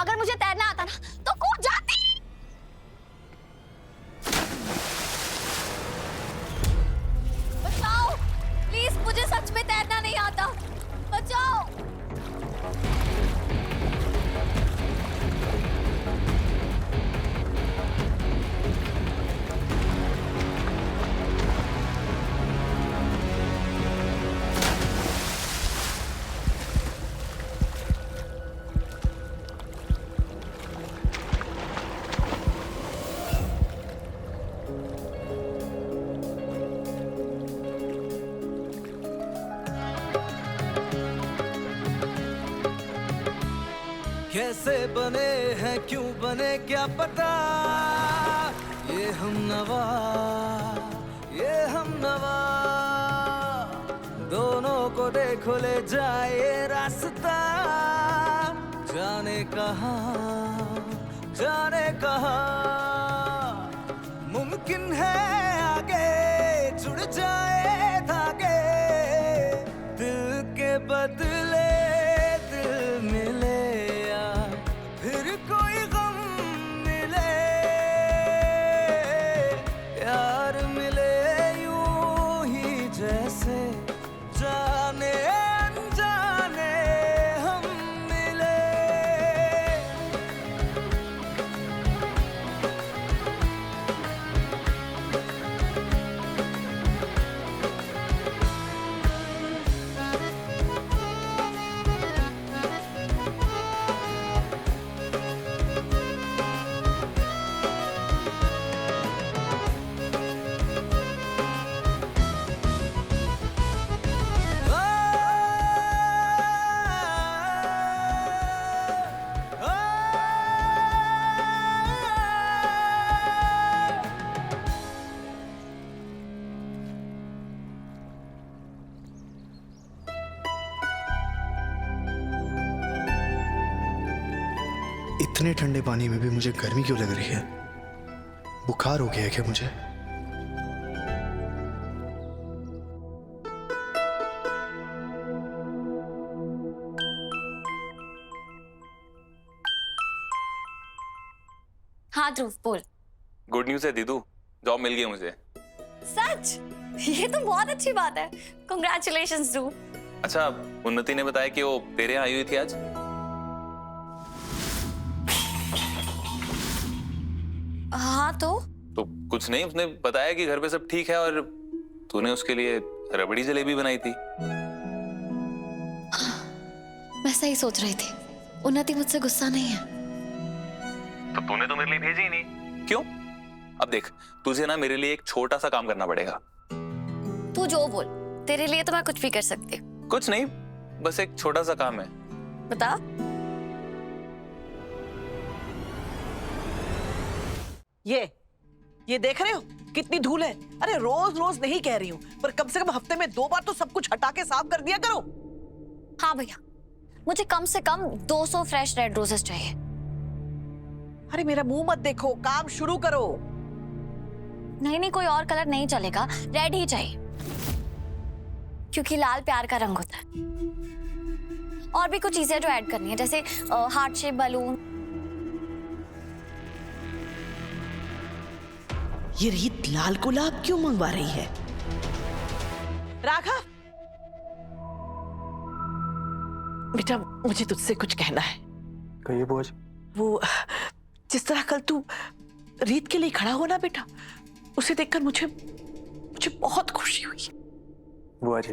अगर मुझे तैरना आता ना तो कूद जाती। बचाओ प्लीज, मुझे सच में तैरना नहीं आता, बचाओ। कैसे बने हैं क्यों बने क्या पता, ये हम नवा दोनों को देखो ले जाए रास्ता, जाने कहाँ मुमकिन है आगे जुड़ जाए धागे, दिल के बदले दिल मिले, फिर कोई गम मिले, यार मिले यूं ही जैसे जाने अनजाने हम मिले। इतने ठंडे पानी में भी मुझे गर्मी क्यों लग रही है? बुखार हो गया है क्या मुझे? हाँ ध्रुव बोल। गुड न्यूज़ है दीदू, जॉब मिल गई मुझे। सच? ये तो बहुत अच्छी बात है, कांग्रेचुलेशंस ध्रुव। अच्छा, उन्नति ने बताया कि वो तेरे यहाँ आई हुई थी आज। हाँ तो कुछ नहीं, उसने बताया कि घर पे सब ठीक है और तूने उसके लिए रबड़ी जलेबी बनाई थी। मैं सही सोच रही थी, उन्नति मुझसे गुस्सा नहीं है। तो तूने तो मेरे लिए भेजी ही नहीं, क्यों? अब देख, तुझे ना मेरे लिए एक छोटा सा काम करना पड़ेगा। तू जो बोल, तेरे लिए तो मैं कुछ भी कर सकती हूँ। कुछ नहीं, बस एक छोटा सा काम है। बता। ये देख रहे हो कितनी धूल है? अरे रोज रोज नहीं कह रही हूँ, पर कम से कम हफ्ते में 2 बार तो सब कुछ हटा के साफ कर दिया करो। हाँ भैया, मुझे कम से कम 200 फ्रेश रेड रोजेस चाहिए। अरे मेरा मुंह मत देखो, काम शुरू करो। नहीं, कोई और कलर नहीं चलेगा, रेड ही चाहिए, क्योंकि लाल प्यार का रंग होता है। और भी कुछ चीजें जो ऐड करनी है, जैसे हार्ट शेप बलून। ये रीत लाल गुलाब क्यों मंगवा रही है? राघव, बेटा मुझे तुझसे कुछ कहना है। कहिए बुआ जी। वो जिस तरह कल तू रीत के लिए खड़ा हो ना बेटा, उसे देखकर मुझे बहुत खुशी हुई। बुआ जी,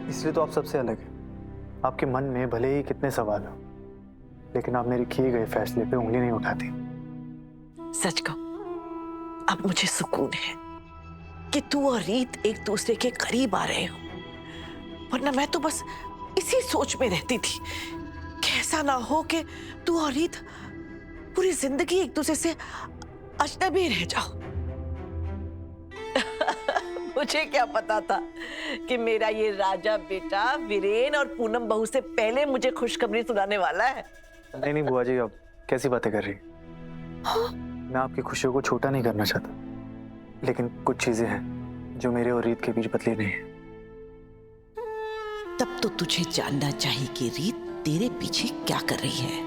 इसलिए तो आप सबसे अलग हैं। आपके मन में भले ही कितने सवाल हो, लेकिन आप मेरे किए गए फैसले पे उंगली नहीं उठाती। सच कहो, अब मुझे सुकून है कि तू और रीत एक दूसरे के करीब आ रहे हो, वरना मैं तो बस इसी सोच में रहती थी कि ऐसा ना हो कि तू और रीत पूरी जिंदगी एक दूसरे से अजनबी रह जाओ। मुझे क्या पता था कि मेरा ये राजा बेटा वीरेन और पूनम बहू से पहले मुझे खुशखबरी सुनाने वाला है। नहीं बुआ जी, अब कैसी बातें कर रही? मैं आपकी खुशियों को छोटा नहीं करना चाहता, लेकिन कुछ चीजें हैं जो मेरे और रीत के बीच बदली नहीं है। तब तो तुझे जानना चाहिए कि रीत तेरे पीछे क्या कर रही है।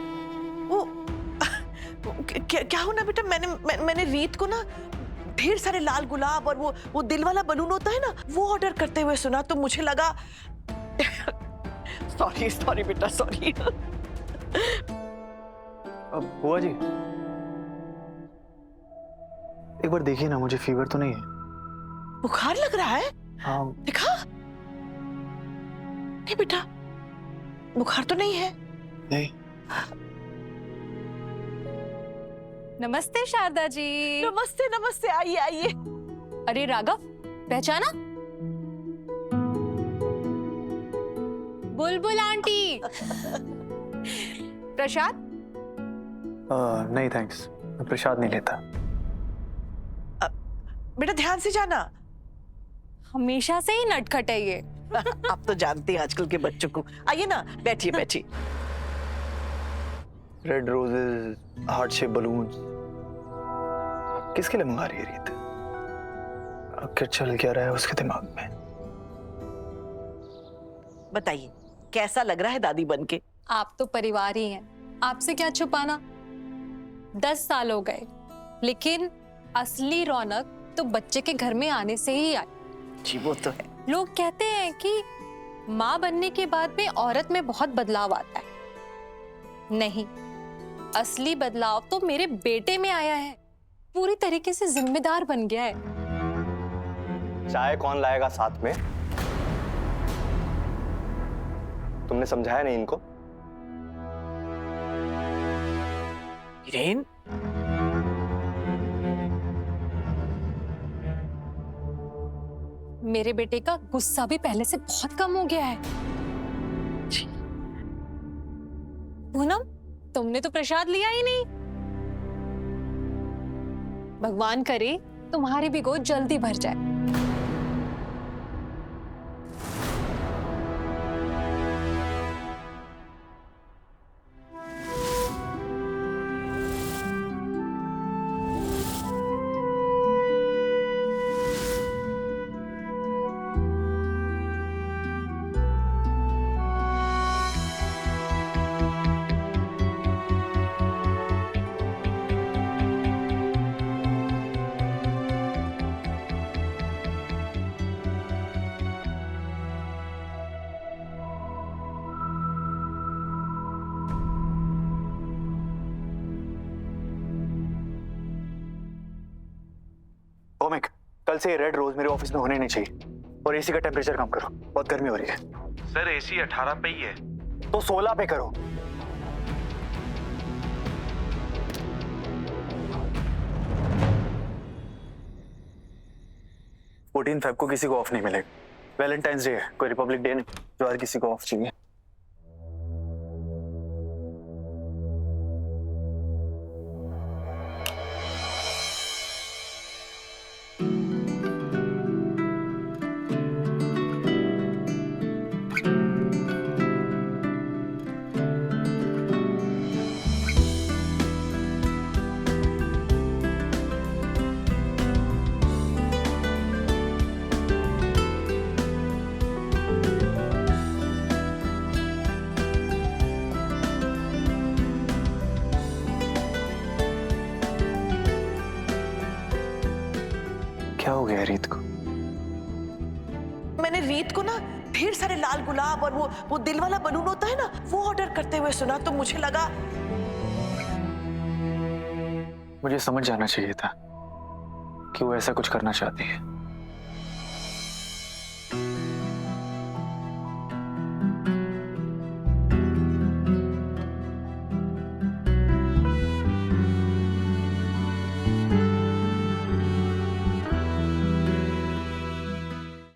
क्या हो ना बेटा, मैंने रीत को ना ढेर सारे लाल गुलाब और वो दिल वाला बलून होता है ना, वो ऑर्डर करते हुए सुना, तो मुझे लगा सॉरी बेटा, सॉरी। अब बुआ जी एक बार देखिए ना, मुझे फीवर तो नहीं है। बुखार लग रहा है? हाँ। दिखा। नहीं बेटा, बुखार तो नहीं है। नहीं। नमस्ते शारदा जी। नमस्ते नमस्ते, आइए आइए। अरे राघव, पहचाना? बुलबुल आंटी। प्रसाद? नहीं थैंक्स, मैं प्रसाद नहीं लेता। बेटा ध्यान से जाना। हमेशा से ही नटखट है ये। आप तो जानते हैं आजकल के बच्चों को। आइए ना, बैठिए बैठिए। Red roses, heart shape balloons, किसके लिए मंगा रही है रीत? आखिर चल क्या रहा है उसके दिमाग में? बताइए कैसा लग रहा है दादी बनके? आप तो परिवार ही हैं, आपसे क्या छुपाना। 10 साल हो गए, लेकिन असली रौनक तो बच्चे के घर में आने से ही आई। जी वो तो है। लोग कहते हैं कि माँ बनने के बाद में औरत में बहुत बदलाव आता है। नहीं, असली बदलाव तो मेरे बेटे में आया है। पूरी तरीके से जिम्मेदार बन गया है। चाय कौन लाएगा साथ में? तुमने समझाया नहीं इनको? हिरेन, मेरे बेटे का गुस्सा भी पहले से बहुत कम हो गया है। पूनम, तुमने तो प्रसाद लिया ही नहीं। भगवान करे तुम्हारी भी गोद जल्दी भर जाए। ओमिक, कल से ये रेड रोज मेरे ऑफिस में होने नहीं चाहिए। और एसी का टेम्परेचर कम करो, बहुत गर्मी हो रही है। सर एसी 18 पे ही है। तो 16 पे करो। फोर्टीन फेब को किसी को ऑफ नहीं मिलेगा। वैलेंटाइंस डे है, कोई रिपब्लिक डे नहीं जो हर किसी को ऑफ चाहिए। क्या हो गया रीत को? मैंने रीत को ना ढेर सारे लाल गुलाब और वो दिल वाला बलून होता है ना, वो ऑर्डर करते हुए सुना, तो मुझे लगा मुझे समझ जाना चाहिए था कि वो ऐसा कुछ करना चाहती है।